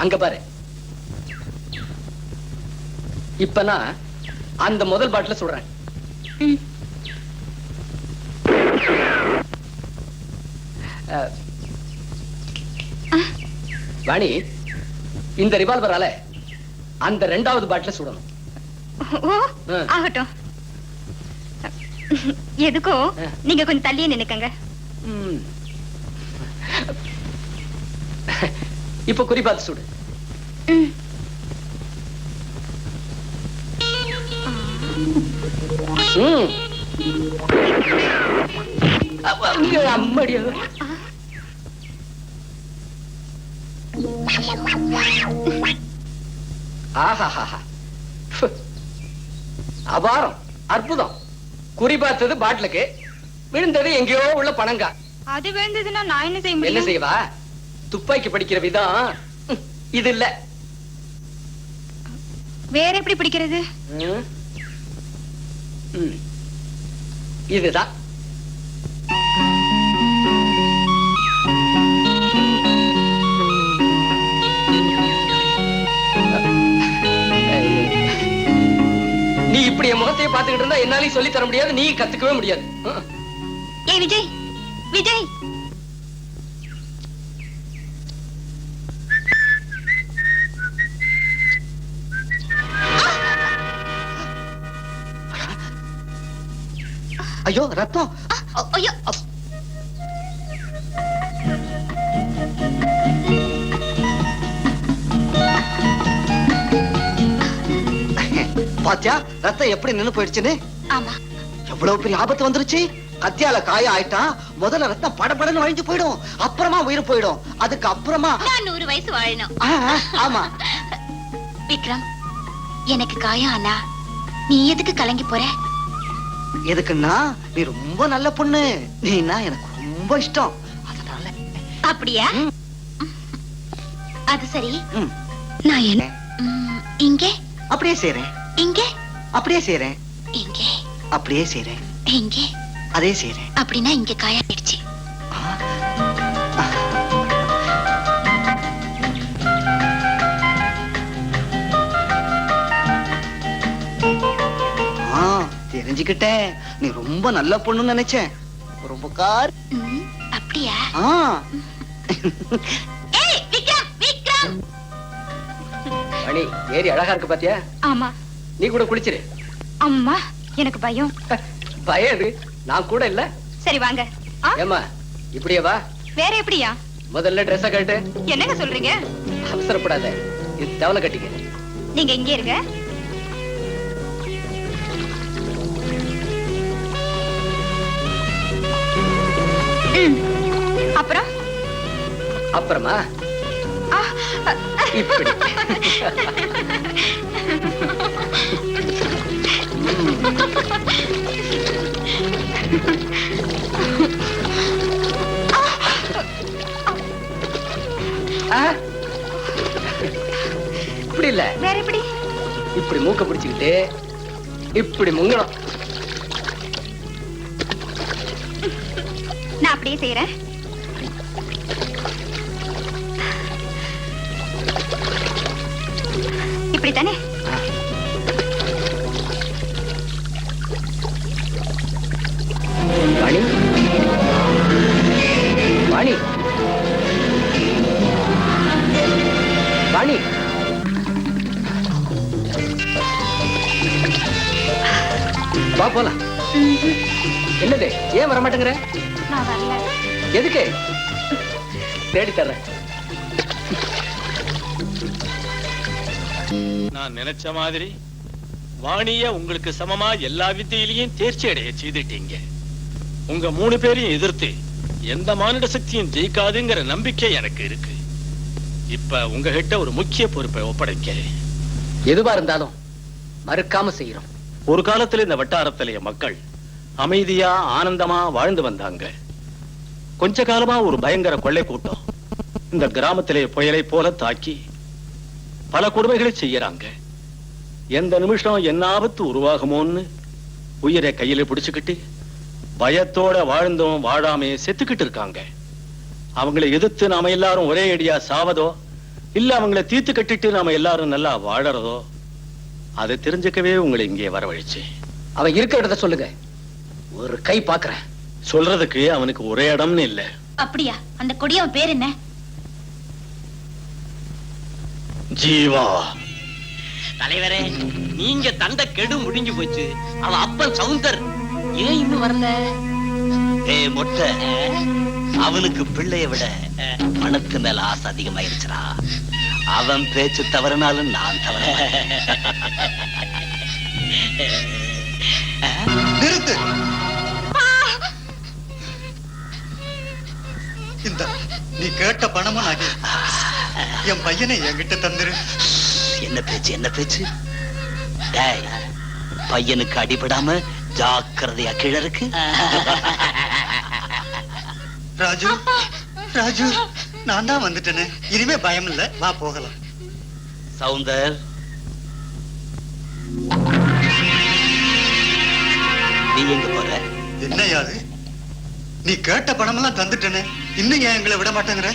அங்க பாரு. இப்ப நான் அந்த முதல் பாட்டில சொல்றேன். வாணி, இந்த ரிவால்வரால அந்த இரண்டாவது பாட்டில சுடணும். ஆகட்டும். எதுக்கோ நீங்க கொஞ்சம் தள்ளியே நினைக்கங்க. இப்ப குறி பார்த்து சுடு. அம்மடியா. அபாரம், அற்புதம். குறி பார்த்தது பாட்டிலுக்கு, விழுந்தது எங்கேயோ உள்ள பணங்கா. அது விழுந்ததுன்னா நான் என்ன செய்ய முடியும்? என்ன செய்வா? துப்பாக்கி படிக்கிற விதம் இது இல்ல. வேற எப்படி பிடிக்கிறது? இதுதான். நீ இப்படி என் முகத்தையே பார்த்துக்கிட்டு இருந்தா என்னாலையும் சொல்லி தர முடியாது, நீ கத்துக்கவே முடியாது. ஏ விஜய், விஜய், ஐயோ ரத்தம். ஐயோ, பாத்தியா ரத்தம் எப்படி நின்னு போயிடுச்சுன்னு? ஆமா. எவ்வளவு பெரிய ஆபத்து வந்துருச்சு. கத்தியால காயம் ஆயிட்டா முதல்ல ரத்தம் படபடன்னு வழிஞ்சு போயிடும், அப்புறமா உயிர் போயிடும். அதுக்கு அப்புறமா நான் 100 வயசு வாழணும். ஆமா. விக்ரம், எனக்கு காயம் ஆனா நீ எதுக்கு கலங்கி போற? எதுக்குன்னா நீ ரொம்ப நல்ல பொண்ணு, நீனா எனக்கு ரொம்ப இஷ்டம், அதனால. அப்படியா? அது சரி. நான் என்ன இங்கே அப்படியே செய்றேன், இங்கே அப்படியே செய்றேன், இங்கே அப்படியே செய்றேன், இங்கே அதே செய்றேன். அப்படின்னா இங்க காயம் ஆயிடுச்சு. தெரிஞ்சுக்கிட்டேன், நீ ரொம்ப நல்ல பொண்ணுன்னு நினைச்சேன். ரொம்ப கார். அப்படியா? ஏய் விக்ரம், விக்ரம். மணி ஏரி அழகா இருக்கு பாத்தியா? ஆமா. நீ கூட குளிச்சிரு. அம்மா எனக்கு பயம். பயம் எது? நான் கூட இல்ல. சரி வாங்க. ஏமா இப்படியே வா. வேற எப்படியா? முதல்ல ட்ரெஸ்ஸ கட்டு. என்னங்க சொல்றீங்க? அவசரப்படாத, இது தவளை கட்டிக்க. நீங்க இங்கே இருங்க. அப்புறம் அப்புறமா இப்படி. இப்படி இல்ல, வேற எப்படி? இப்படி மூக்க பிடிச்சுக்கிட்டு இப்படி முங்கணும். நான் அப்படியே செய்யறேன். இப்படித்தானே? வாணி, வாணி, வாணி. வா போலாம். என்னது, ஏன் வர மாட்டேங்கிற? நான் வரல. எதுக்கு? தேடி தர்றேன். நான் நினைச்ச மாதிரி வாணிய உங்களுக்கு சமமா எல்லா வித்தையிலையும் தேர்ச்சி அடைய செய்துட்டீங்க. உங்க 3 பேரையும் எதிர்த்து எந்த மானிட சக்தியும் ஜெயிக்காதுங்கிற நம்பிக்கை எனக்கு இருக்கு. இப்ப உங்ககிட்ட ஒரு முக்கிய பொறுப்பை ஒப்படைக்கிறேன். எதுவா இருந்தாலும் மறுக்காம செய்யறோம். ஒரு காலத்துல இந்த வட்டாரத்திலேயே மக்கள் அமைதியா ஆனந்தமா வாழ்ந்து வந்தாங்க. கொஞ்ச காலமா ஒரு பயங்கர கொள்ளை கூட்டம் இந்த கிராமத்திலே புயலை போல தாக்கி பல கொடுமைகளை செய்யறாங்க. எந்த நிமிஷம் என்ன ஆபத்து உருவாகுமோன்னு உயிரை கையில பிடிச்சுக்கிட்டு பயத்தோட வாழ்ந்தோம் வாழாமே செத்துக்கிட்டு இருக்காங்க. அவங்களை எதிர்த்து நாம எல்லாரும் ஒரே அடியா சாவதோ இல்ல அவங்களை தீர்த்து கட்டிட்டு நாம எல்லாரும் நல்லா வாழறதோ அதை தெரிஞ்சுக்கவே உங்களை இங்கே வரவழைச்சு. அவன் இருக்கிற இடத்த சொல்லுங்க, ஒரு கை பாக்குறேன். சொல்றதுக்கு அவனுக்கு ஒரே இடம்னு இல்ல. அப்படியா? அந்த கொடியவன் பேர் என்ன? ஜீவா. தலைவரே, நீங்க தந்த கெடு முடிஞ்சு போச்சு. அவன் அப்பன் சவுந்தர் ஏன் இன்னும் வரல? ஏய் மொட்டை, அவனுக்கு பிள்ளைய விட பணத்து மேல ஆசை அதிகமாயிருச்சுடா. அவன் பேச்சு தவறினாலும் நான் தவற. நிறுத்து. இந்த நீ கேட்ட பணமும் நகை என் பையனை என்கிட்ட தந்துரு. என்ன பேச்சு என்ன பேச்சு? டேய், பையனுக்கு அடிபடாம ஜாக்கிரதையா கிழருக்கு. ராஜு, ராஜு, நான் தான் வந்துட்டேனே, இனிமே பயம் இல்ல, வா போகலாம். சவுந்தர், நீ எங்க போற? என்னையாது நீ கேட்ட பணமெல்லாம் தந்துட்டேனே, இன்னும் ஏன் எங்களை விட மாட்டேங்கிற?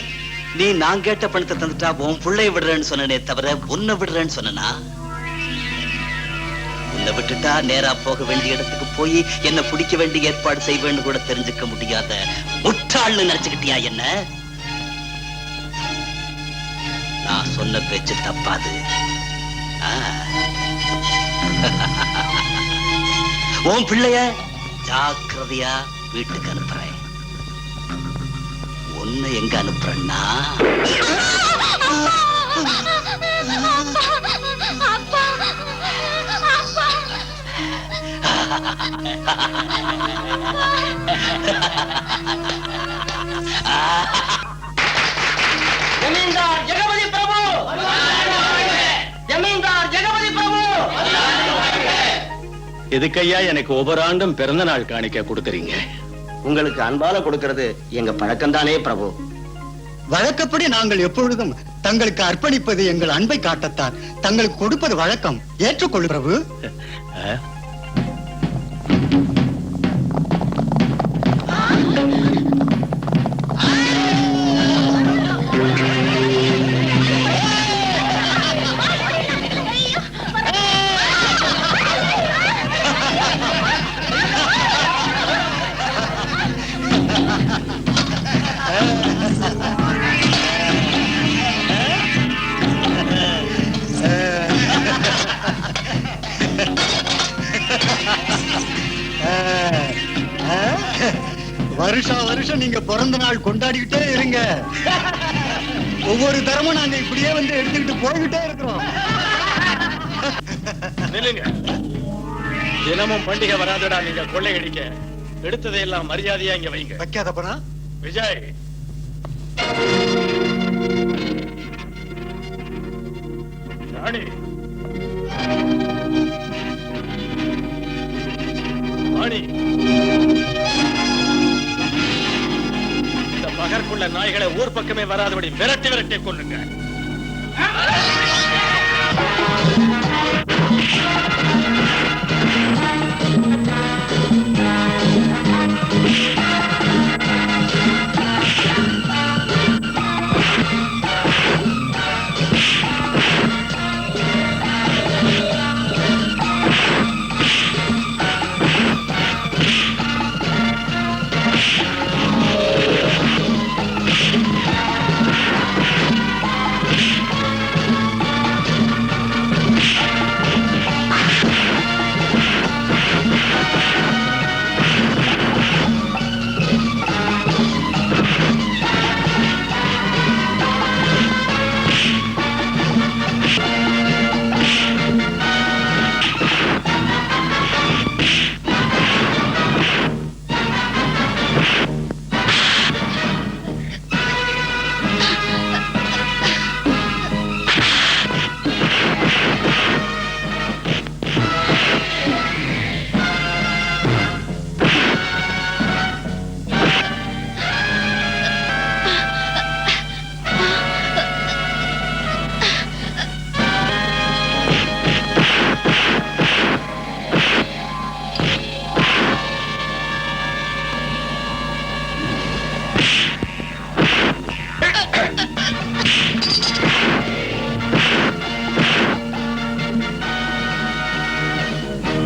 நீ நான் கேட்ட பணத்தை தந்துட்டா உன் பிள்ளைய விடுறேன்னு சொன்னனே தவிர உன்னை விடுறேன்னு சொன்னா? உன்னை விட்டுட்டா நேரா போக வேண்டிய இடத்துக்கு போய் என்ன பிடிக்க வேண்டிய ஏற்பாடு செய்வேன்னு கூட தெரிஞ்சுக்க முடியாத முட்டாள்னு நினைச்சுக்கிட்டியா என்ன? நான் சொன்ன பேச்சு தப்பாது. உன் பிள்ளைய ஜாக்கிரதையா வீட்டுக்கு அனுப்புறேன். ஒண்ணு எங்க அனுப்புறேன்னா ஜமீன்தார் ஜெகபதி பிரபு, ஜமீன்தார் ஜெகபதி பிரபு. எதுக்கையா எனக்கு ஒவ்வொரு ஆண்டும் பிறந்த நாள் காணிக்க கொடுக்கறீங்க? உங்களுக்கு அன்பால கொடுக்கிறது எங்க பழக்கம் தானே பிரபு. வழக்கப்படி நாங்கள் எப்பொழுதும் தங்களுக்கு அர்ப்பணிப்பது எங்கள் அன்பை காட்டத்தான். தங்களுக்கு கொடுப்பது வழக்கம், ஏற்றுக்கொள்ளு பிரபு. வருஷா வருஷம் நீங்க பிறந்த நாள் கொண்டாடிக்கிட்டே இருங்க. ஒவ்வொரு தரமும் நாங்க இப்படியே வந்து எடுத்துக்கிட்டு போய்கிட்டே இருக்கிறோம். நில்லுங்க. தினமும் பண்டிகை வராதடா நீங்க கொள்ளையடிக்க. எடுத்ததையெல்லாம் மரியாதையா இங்க வைங்க. வைக்காதப்பனா விஜய், ராணி, ராணி, இந்த பகற்குள்ள நாய்களை ஊர் பக்கமே வராதபடி விரட்டி விரட்டி கொள்ளுங்க.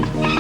ஆ